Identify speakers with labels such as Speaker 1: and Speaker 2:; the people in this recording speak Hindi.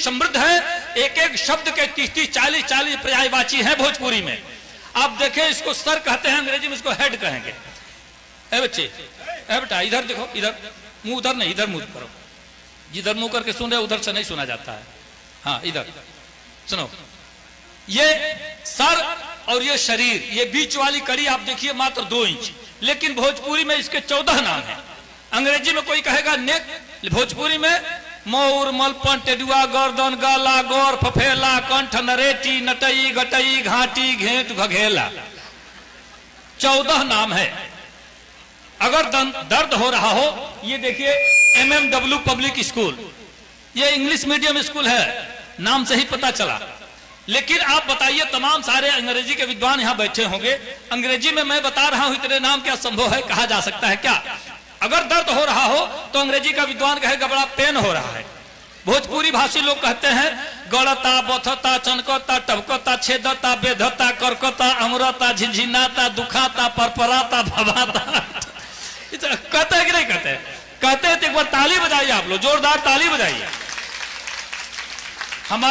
Speaker 1: समृद्ध है, एक एक शब्द के 30-30, 40-40 पर्यायवाची है भोजपुरी में। आप देखें, इसको सर कहते हैं, अंग्रेजी में इसको हेड कहेंगे। ए बच्चे, ए बेटा इधर देखो, इधर मुंह, उधर नहीं, इधर मुंह करो, जिधर मुंह करके सुन रहे उधर से नहीं सुना जाता है। हाँ इधर सुनो, ये सर और ये शरीर, ये बीच वाली कड़ी आप देखिए मात्र 2 इंच, लेकिन भोजपुरी में इसके 14 नाम है। अंग्रेजी में कोई कहेगा नेक, भोजपुरी में मोर, मलपन, टेडुआ, गर्दन, गला, गौर, फफेला, कंठ, नरेटी, नटई, गटई, घाटी, घेंट, घघेला, 14 नाम है। अगर दर्द हो रहा हो, ये देखिए MMW पब्लिक स्कूल, ये इंग्लिश मीडियम स्कूल है, नाम से ही पता चला। लेकिन आप बताइए, तमाम सारे अंग्रेजी के विद्वान यहां बैठे होंगे, अंग्रेजी में मैं बता रहा हूं, इतने नाम क्या संभव है, कहा जा सकता है क्या? अगर दर्द हो रहा हो तो अंग्रेजी का विद्वान कहेगा बड़ा पेन हो रहा है। भोजपुरी भाषी लोग कहते हैं गड़ता, बथता, चनकता, टबकता, छेदता, बेधता, करकता, अमरता, झिझिनाता, दुखाता, परपराता, भवाता। कहते हैं कि नहीं कहते? कहते हैं तो एक बार ताली बजाइए आप लोग, जोरदार ताली बजाइए। हमारे